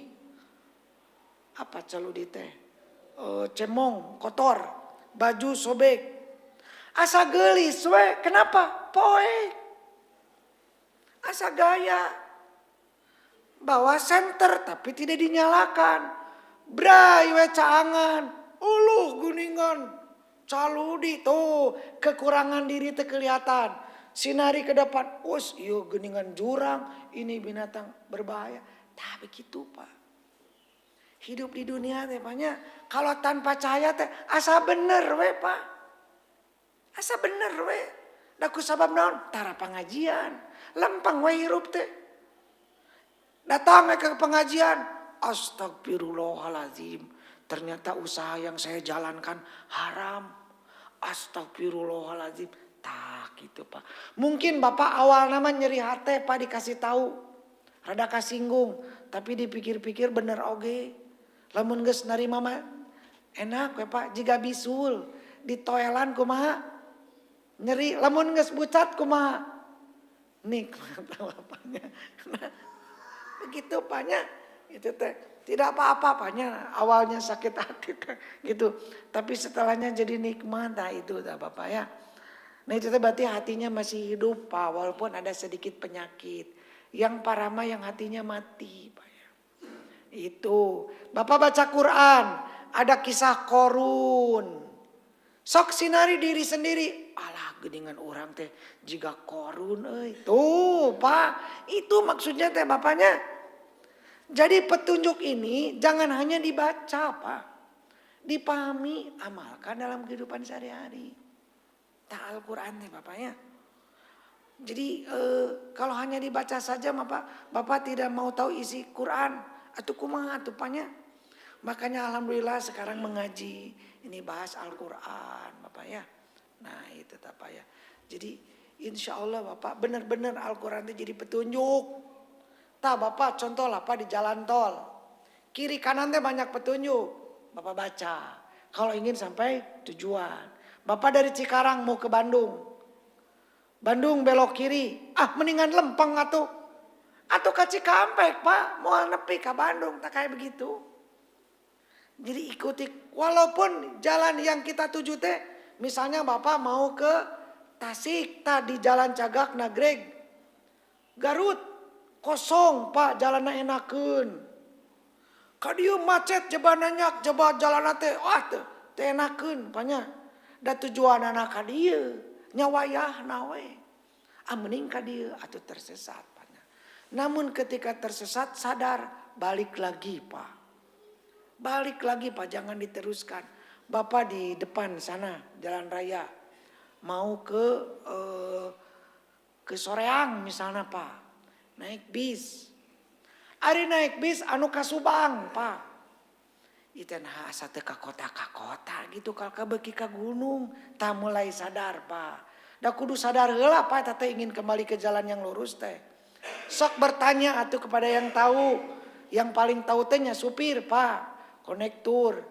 Apa caludi teh? Cemong, kotor. Baju sobek. Asa gelis we. Kenapa? Poek. Asa gaya. Bawa senter tapi tidak dinyalakan. Bray we caangan. Uluh guningan. Caludi tuh. Kekurangan diri teh kelihatan. Sinari ke depan. Us iyo geningan jurang. Ini binatang berbahaya. Tak begitu Pak. Hidup di dunia teh Paknya. Kalau tanpa cahaya teh. Asa bener we Pak. Asa bener we. Daku sabab naon. Tara pengajian. Lempang we hirup teh. Datang ke pengajian. Astagfirullahaladzim. Ternyata usaha yang saya jalankan haram. Astagfirullahaladzim. Tak gitu Pak. Mungkin Bapak awal nama nyeri hati Pak dikasih tahu. Rada kasinggung. Tapi dipikir-pikir bener oge. Lamun geus narima mah enak ya Pak. Jika bisul. Ditoelan kumaha. Nyeri. Lamun geus bucat kumaha. Nikmat Bapaknya. Begitu Paknya. Itu teh. Tidak apa-apa Paknya. Awalnya sakit hati gitu. Tapi setelahnya jadi nikmat. Nah itu Bapak ya. Nah itu berarti hatinya masih hidup Pak. Walaupun ada sedikit penyakit. Yang parah mah yang hatinya mati Pak ya. Itu. Bapak baca Quran. Ada kisah Korun. Sok sinari diri sendiri. Alah geningan orang teh. Jika Korun. Tuh Pak. Itu maksudnya teh Bapaknya. Jadi petunjuk ini jangan hanya dibaca Pak. Dipahami, amalkan dalam kehidupan sehari-hari. Tak Al-Quran nih Bapak ya. Jadi kalau hanya dibaca saja Bapak tidak mau tahu isi Quran atau kumaha tupanya. Makanya alhamdulillah sekarang mengaji ini bahas Al-Quran Bapak ya. Nah itu Bapak ya. Jadi insya Allah Bapak benar-benar Al-Quran itu jadi petunjuk. Tak Bapak contoh lah Pak di jalan tol. Kiri kanannya banyak petunjuk. Bapak baca. Kalau ingin sampai tujuan. Bapak dari Cikarang mau ke Bandung. Bandung belok kiri. Mendingan lempeng atuh. Atau ke Cikampek Pak. Mau nepi ke Bandung. Tak kayak begitu. Jadi ikuti. Walaupun jalan yang kita tuju teh. Misalnya Bapak mau ke Tasik. Tadi jalan Cagak Nagreg. Garut. Kosong Pak jalannya enakeun. Kadieu macet jebananya. Jebat jalan teh. Teh enakeun Paknya. Da tujuan anak kadieu nyawayah nawe mending kadieu atau tersesat Pak. Namun ketika tersesat sadar balik lagi Pak. Balik lagi Pak, jangan diteruskan. Bapak di depan sana jalan raya mau ke Soreang misalnya Pak. Naik bis. Ari naik bis anu ka Subang Pak. Iten asa teu ka kota gitu kalau ka beuki ka gunung tah mulai sadar Pak. Da kudu sadar heula Pak teh ingin kembali ke jalan yang lurus teh. Sok bertanya atuh kepada yang tahu. Yang paling tahu teh nya supir Pak, konektur.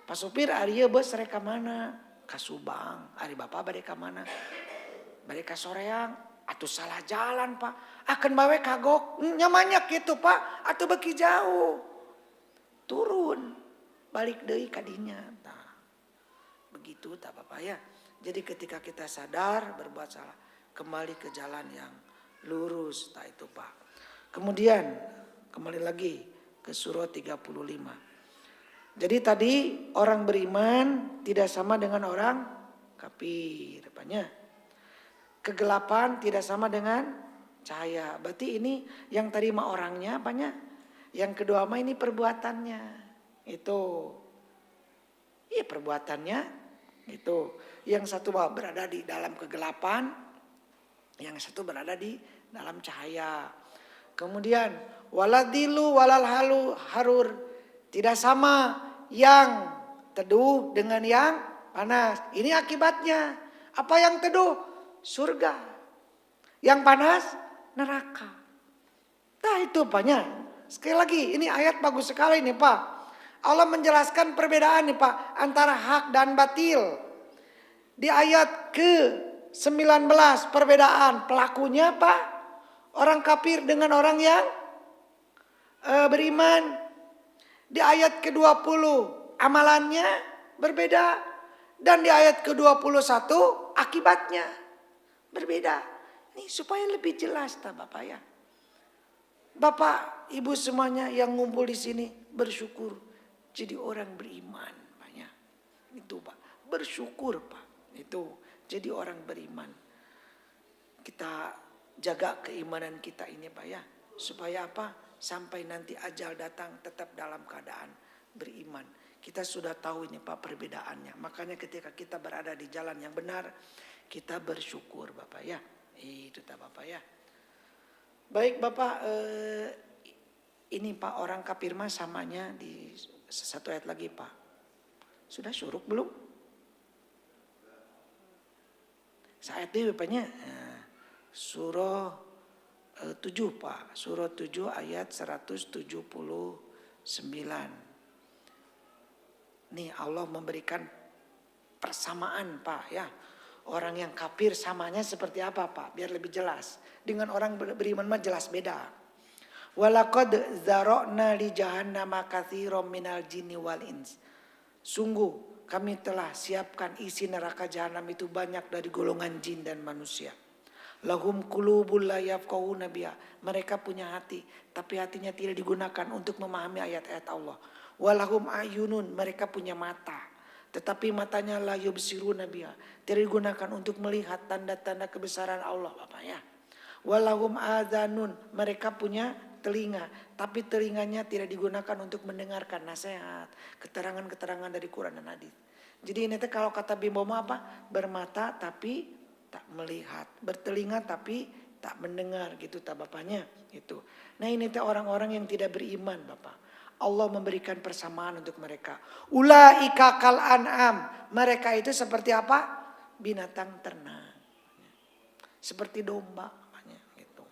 Pak supir ari ieu beus rek ka mana? Ka Subang. Ari Bapak bade ka mana? Bade ka Soreang. Atuh salah jalan Pak. Akan bawe kagok. Nya manyak gitu Pak. Atuh beuki jauh. Turun. Balik deui kadinya. Nah, begitu tak Bapak ya. Jadi ketika kita sadar berbuat salah, kembali ke jalan yang lurus, tak itu Pak. Kemudian kembali lagi ke surah 35. Jadi tadi orang beriman tidak sama dengan orang kafir, Apanya? Kegelapan tidak sama dengan cahaya. Berarti ini yang tadi mah orangnya apanya? Yang kedua mah ini perbuatannya. Itu iya perbuatannya itu. Yang satu berada di dalam kegelapan, yang satu berada di dalam cahaya. Kemudian waladilu walal harur, tidak sama yang teduh dengan yang panas. Ini akibatnya. Apa yang teduh? Surga. Yang panas neraka. Nah itu banyak. Sekali lagi ini ayat bagus sekali nih Pak. Allah menjelaskan perbedaan nih Pak antara hak dan batil. Di ayat ke-19 perbedaan pelakunya Pak. Orang kafir dengan orang yang beriman. Di ayat ke-20 amalannya berbeda. Dan di ayat ke-21 akibatnya berbeda. Ini supaya lebih jelas Bapak ya. Bapak, Ibu semuanya yang ngumpul di sini bersyukur. Jadi orang beriman banyak. Itu Pak. Bersyukur Pak. Itu jadi orang beriman. Kita jaga keimanan kita ini Pak ya. Supaya apa? Sampai nanti ajal datang tetap dalam keadaan beriman. Kita sudah tahu ini Pak perbedaannya. Makanya ketika kita berada di jalan yang benar. Kita bersyukur Bapak ya. Itu tak Bapak ya. Baik Bapak. Ini Pak orang kafir mah samanya di satu ayat lagi Pak. Sudah syuruk belum? Saat itu Bapaknya surah 7 Pak. Surah 7 ayat 179. Nih Allah memberikan persamaan Pak ya. Orang yang kafir samanya seperti apa Pak? Biar lebih jelas. Dengan orang beriman mah jelas beda. Walaqad zara'na li jahannama katsiran minal jinni wal ins. Sungguh kami telah siapkan isi neraka jahanam itu banyak dari golongan jin dan manusia. Lahum qulubul la yafqahuna biha. Mereka punya hati tapi hatinya tidak digunakan untuk memahami ayat-ayat Allah. Walahum ayunun, mereka punya mata tetapi matanya la yubsiruna biha, tidak digunakan untuk melihat tanda-tanda kebesaran Allah Bapak ya. Walahum adzanun, mereka punya telinga, tapi telinganya tidak digunakan untuk mendengarkan nasihat, keterangan-keterangan dari Quran dan hadis. Jadi ini teh kalau kata Bimbo apa? Bermata tapi tak melihat, bertelinga tapi tak mendengar gitu tak bapaknya itu. Nah ini teh orang-orang yang tidak beriman Bapak. Allah memberikan persamaan untuk mereka. Ulaika kal an'am. Mereka itu seperti apa? Binatang ternak. Seperti domba. Gitu.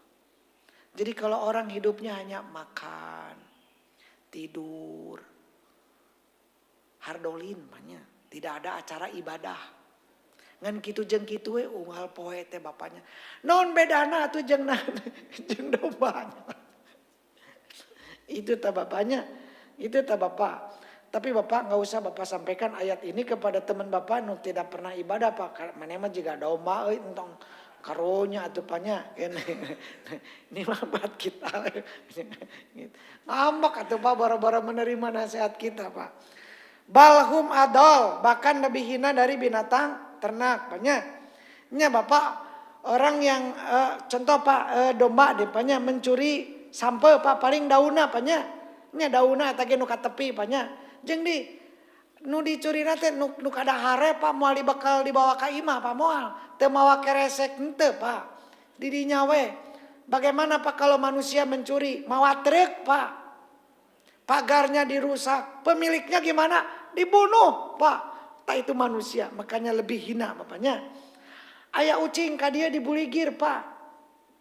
Jadi kalau orang hidupnya hanya makan, tidur, hardolin banyak. Tidak ada acara ibadah. Ngan kitu jeung kitu we unggal poe teh bapaknya. Non bedana atuh jeung jeung dombanya. Itu tak bapaknya, itu tak bapak. Tapi bapak nggak usah bapak sampaikan ayat ini kepada teman bapak nu tidak pernah ibadah pak. Mana mah juga domba, entong karunya atau panya. Ini mah buat kita. Ngambek atau pak bara-bara menerima nasihat kita pak. Balhum adol, bahkan lebih hina dari binatang ternak banyak. Nya bapak orang yang contoh pak domba depanya mencuri sampai pak paling dauna apanya nya dauna eta ge nu ka tepi apanya jeung di nu dicurina teh nu kada hare pak moal bakal dibawa ka imah pak moal teu mawa keresek henteu pak di dinya we. Bagaimana pak kalau manusia mencuri mawa trek pak pagarnya dirusak pemiliknya gimana dibunuh pak tak itu manusia makanya lebih hina bapaknya. Aya ucing ka dia dibuligir pak.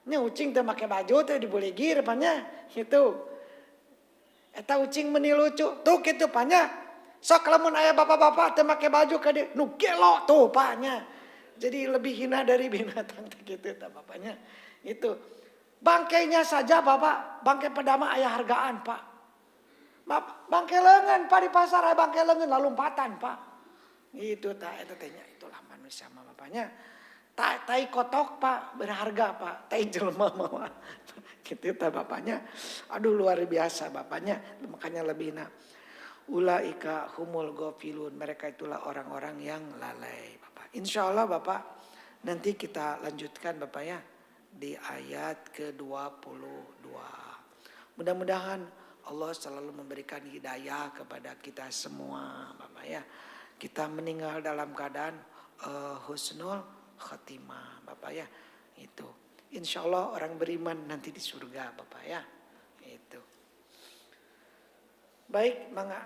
Nya ucing teh make baju teh dibuligir panya gitu. Eta ucing meuni lucu tuh kitu panya. Sok lamun aya bapak-bapak teh make baju ka dia nu gelo tuh panya. Jadi lebih hina dari binatang gitu tah bapaknya. Itu. Bangkainya saja bapak, bangkai pedama aya hargaan pak. Bangkai leungeun pak di pasar aya bangkai leungeun lalumpatan pak. Itu tah eta teh nya itulah manusia mah bapaknya. Tai kotok pak berharga pak, tai jelema mah gitu ta bapaknya. Aduh luar biasa bapaknya, makanya lebih nak. Ulaika humul ghafilun, mereka itulah orang-orang yang lalai bapak. Insya Allah bapak nanti kita lanjutkan bapak ya di ayat ke-22. Mudah-mudahan Allah selalu memberikan hidayah kepada kita semua bapak ya. Kita meninggal dalam keadaan husnul khatimah bapak ya itu insya Allah orang beriman nanti di surga bapak ya itu baik mangga.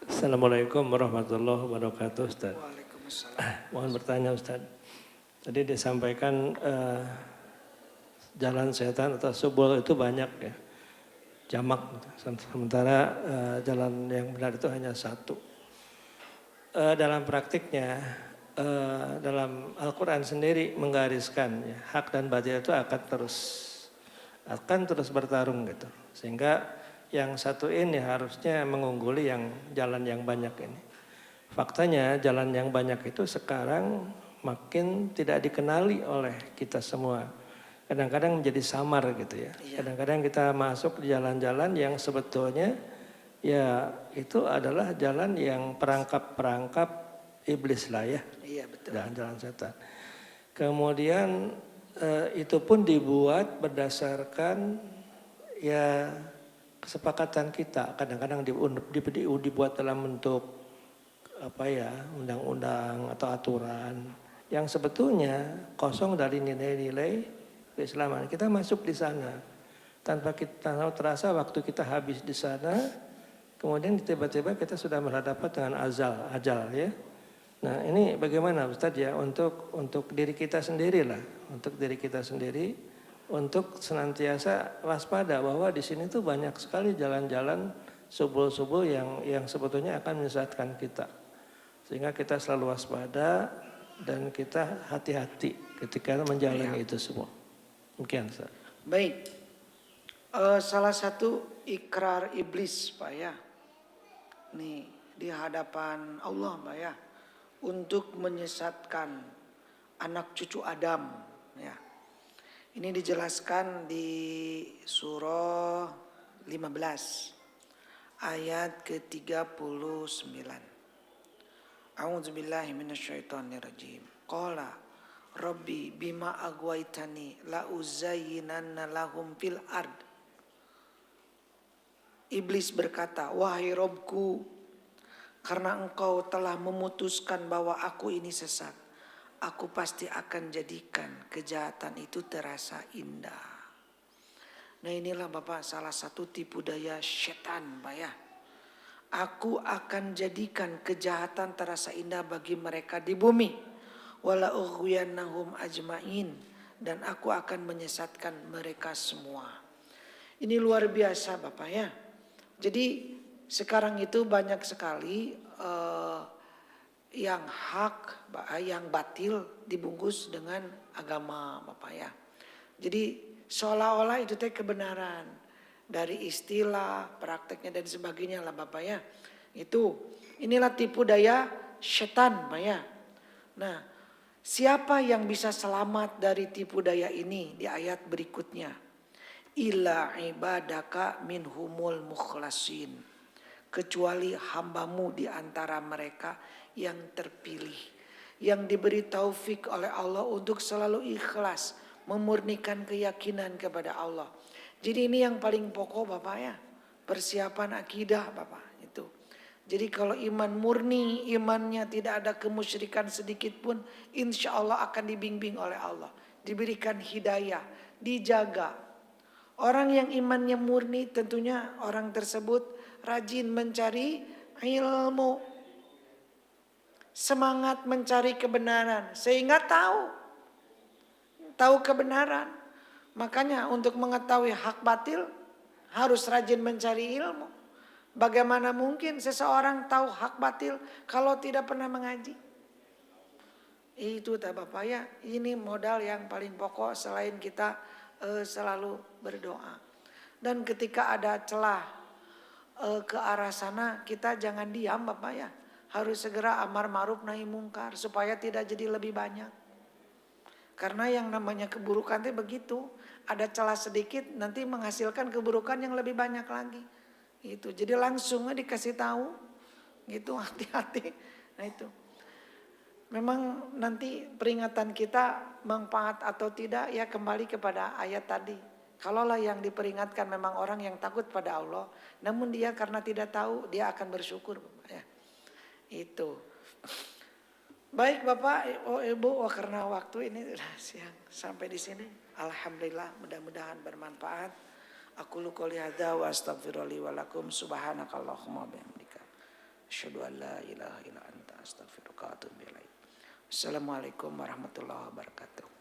Assalamualaikum warahmatullahi wabarakatuh Ustaz.
Waalaikumsalam.
Mohon bertanya Ustaz. Tadi disampaikan jalan setan atau subul itu banyak ya, jamak. Sementara jalan yang benar itu hanya satu. Dalam praktiknya, dalam Al-Quran sendiri menggariskan ya, hak dan batil itu akan terus bertarung gitu. Sehingga yang satu ini harusnya mengungguli yang jalan yang banyak ini. Faktanya jalan yang banyak itu sekarang makin tidak dikenali oleh kita semua. Kadang-kadang menjadi samar gitu ya. Kadang-kadang kita masuk di jalan-jalan yang sebetulnya ya itu adalah jalan yang perangkap-perangkap iblis lah ya.
Iya betul.
Jalan-jalan setan. Kemudian itu pun dibuat berdasarkan ya kesepakatan kita. Kadang-kadang dibuat dalam bentuk apa ya, undang-undang atau aturan yang sebetulnya kosong dari nilai-nilai keislaman. Kita masuk di sana tanpa kita tahu terasa waktu kita habis di sana, kemudian tiba-tiba kita sudah berhadapan dengan ajal ya. Nah ini bagaimana Ustadz ya untuk diri kita sendiri lah, untuk diri kita sendiri, untuk senantiasa waspada bahwa di sini tuh banyak sekali jalan-jalan subul-subul yang sebetulnya akan menyesatkan kita, sehingga kita selalu waspada dan kita hati-hati ketika menjalani itu semua. Mungkin Ustaz.
Baik, salah satu ikrar iblis Pak ya, nih di hadapan Allah Pak ya, untuk menyesatkan anak cucu Adam ya. Ini dijelaskan di surah 15 ayat ke-39. A'udzubillahi minasyaitonirrajim. Qala Rabbi bima agwaitani la uzayyinanna lahum fil ard. Iblis berkata, wahai Robku, karena engkau telah memutuskan bahwa aku ini sesat, aku pasti akan jadikan kejahatan itu terasa indah. Nah inilah Bapak salah satu tipu daya setan Pak ya. Aku akan jadikan kejahatan terasa indah bagi mereka di bumi. Wala ughwiyannahum ajmain, dan aku akan menyesatkan mereka semua. Ini luar biasa Bapak ya. Jadi sekarang itu banyak sekali yang hak, yang batil dibungkus dengan agama Bapak ya. Jadi seolah-olah itu teh kebenaran dari istilah, prakteknya dan sebagainya lah Bapak ya. Inilah tipu daya setan Pak ya. Nah, siapa yang bisa selamat dari tipu daya ini di ayat berikutnya? Illa ibadaka minhumul mukhlasin, kecuali hambamu di antara mereka yang terpilih, yang diberi taufik oleh Allah untuk selalu ikhlas, memurnikan keyakinan kepada Allah. Jadi ini yang paling pokok Bapak ya, persiapan akidah Bapak itu. Jadi kalau iman murni, imannya tidak ada kemusyrikan sedikit pun, insya Allah akan dibimbing oleh Allah, diberikan hidayah, dijaga. Orang yang imannya murni tentunya orang tersebut rajin mencari ilmu, semangat mencari kebenaran sehingga tahu kebenaran. Makanya untuk mengetahui hak batil harus rajin mencari ilmu. Bagaimana mungkin seseorang tahu hak batil kalau tidak pernah mengaji? Itu tak Bapak ya, ini modal yang paling pokok selain kita selalu berdoa. Dan ketika ada celah ke arah sana, kita jangan diam Bapak ya. Harus segera amar ma'ruf nahi mungkar supaya tidak jadi lebih banyak. Karena yang namanya keburukan itu begitu, ada celah sedikit nanti menghasilkan keburukan yang lebih banyak lagi. Itu jadi langsung dikasih tahu, gitu hati-hati. Nah itu. Memang nanti peringatan kita manfaat atau tidak ya kembali kepada ayat tadi. Kalaulah yang diperingatkan memang orang yang takut pada Allah, namun dia karena tidak tahu dia akan bersyukur ya. Itu. Baik Bapak, Ibu, karena waktu ini sudah siang sampai di sini. Alhamdulillah, mudah-mudahan bermanfaat. Aku qouli hadza wa astaghfirullahi wa lakum subhanakallahumma wa bihamdika asyhadu an la ilaha illa anta astaghfiruka wa atubu ilaik. Assalamualaikum warahmatullahi wabarakatuh.